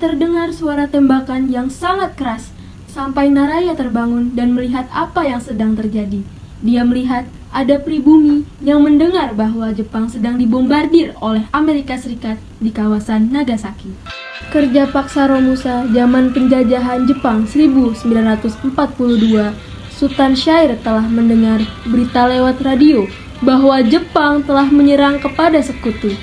terdengar suara tembakan yang sangat keras, sampai Naraya terbangun dan melihat apa yang sedang terjadi. Dia melihat ada pribumi yang mendengar bahwa Jepang sedang dibombardir oleh Amerika Serikat di kawasan Nagasaki. Kerja paksa Romusa zaman penjajahan Jepang 1942, Sultan Syahrir telah mendengar berita lewat radio bahwa Jepang telah menyerang kepada sekutu.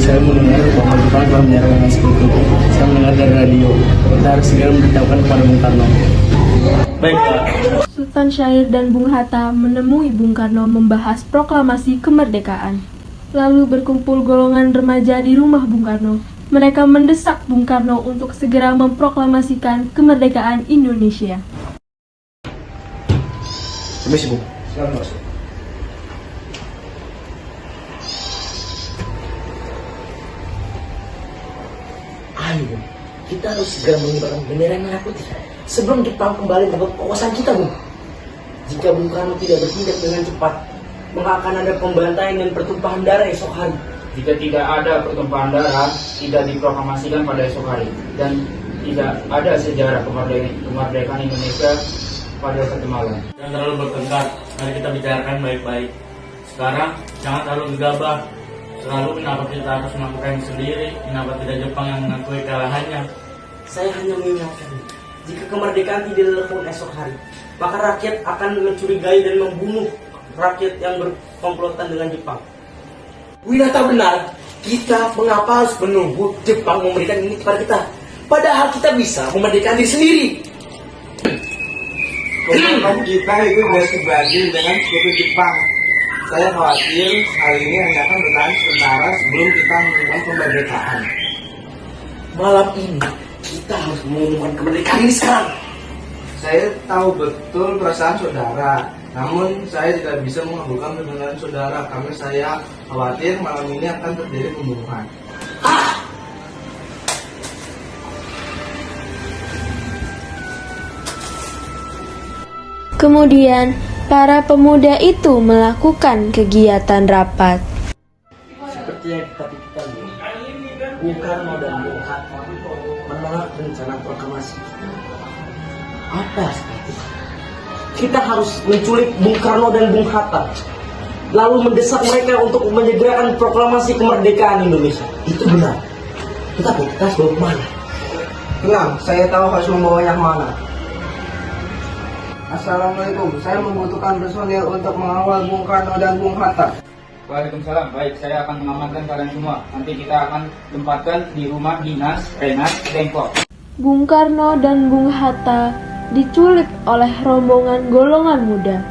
Saya mendengar bahwa Jepang telah menyerang dengan sekutu. Saya mendengar dari radio. Kita harus segera memberitahukan kepada Bung Karno. Baik, Pak. Sultan Syahrir dan Bung Hatta menemui Bung Karno membahas proklamasi kemerdekaan. Lalu berkumpul golongan remaja di rumah Bung Karno. Mereka mendesak Bung Karno untuk segera memproklamasikan kemerdekaan Indonesia. Permisi, Bung. Silakan masuk. Ayo, Bung. Kita harus segera mengibarkan bendera merah putih sebelum Jepang kembali merebut kekuasaan kita, Bung. Jika Bung Karno tidak bertindak dengan cepat, maka akan ada pembantaian dan pertumpahan darah esok hari. Jika tidak ada pertumpahan darah, tidak diproklamasikan pada esok hari, dan tidak ada sejarah kemerdekaan Indonesia pada satu malam. Jangan terlalu bertengkar, mari kita bicarakan baik-baik. Sekarang, jangan terlalu gegabah. Selalu kenapa kita harus melakukan sendiri, kenapa tidak Jepang yang mengakui kekalahannya. Saya hanya mengingatkan, jika kemerdekaan tidak dilakukan esok hari, maka rakyat akan mencurigai dan membunuh rakyat yang berkomplotan dengan Jepang. Winata benar, kita mengapa harus menunggu Jepang memberikan ini kepada kita? Padahal kita bisa memerdekakan diri sendiri. Komitmen kita itu sudah sebanding dengan sekutu Jepang. Saya khawatir hal ini hanya akan bertahan sementara sebelum kita mengumumkan kemerdekaan. Malam ini kita harus mengumumkan kemerdekaan ini sekarang. Saya tahu betul perasaan saudara, namun saya tidak bisa mengabulkan permintaan saudara karena saya khawatir malam ini akan terjadi pembunuhan. Kemudian, para pemuda itu melakukan kegiatan rapat. Seperti yang kita pikirkan, Bung Karno dan Bung Hatta menolak rencana proklamasi. Apa seperti itu? Kita harus menculik Bung Karno dan Bung Hatta, lalu mendesak mereka untuk menyegerakan proklamasi kemerdekaan Indonesia. Itu benar. Tetapi kita harus bawa kemana? Tenang, saya tahu harus membawanya kemana. Assalamualaikum, saya membutuhkan personil untuk mengawal Bung Karno dan Bung Hatta. Waalaikumsalam. Baik, saya akan mengamankan kalian semua. Nanti kita akan tempatkan di rumah dinas Renat Dengkok. Bung Karno dan Bung Hatta diculik oleh rombongan golongan muda.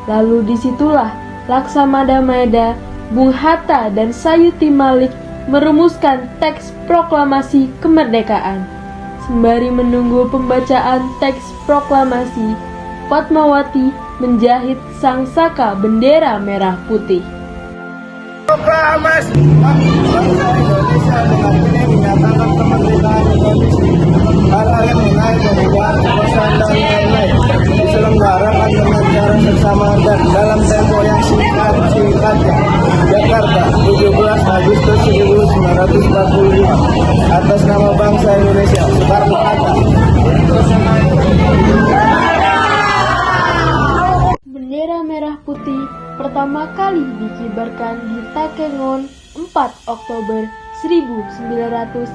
Lalu disitulah Laksamada Maeda, Bung Hatta dan Sayuti Malik merumuskan teks proklamasi kemerdekaan. Sembari menunggu pembacaan teks proklamasi, Fatmawati menjahit sangsaka bendera merah putih. Proklamasi bangsa Indonesia dengan ini menyatakan kemerdekaan Indonesia. Hal-hal yang menaik perubahan kekuasaan dan lain-lain diselenggarakan dengan cara seksama dan dalam tempo yang singkat-singkatnya. Jakarta, 17 Agustus 1945. Atas nama bangsa Indonesia, Soekarno-Hatta. Bendera merah putih pertama kali dikibarkan di Takengon 4 Oktober 1945.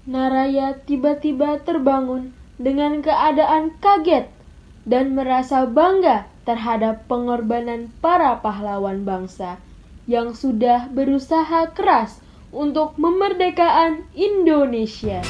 Naraya tiba-tiba terbangun dengan keadaan kaget dan merasa bangga terhadap pengorbanan para pahlawan bangsa yang sudah berusaha keras untuk memerdekakan Indonesia.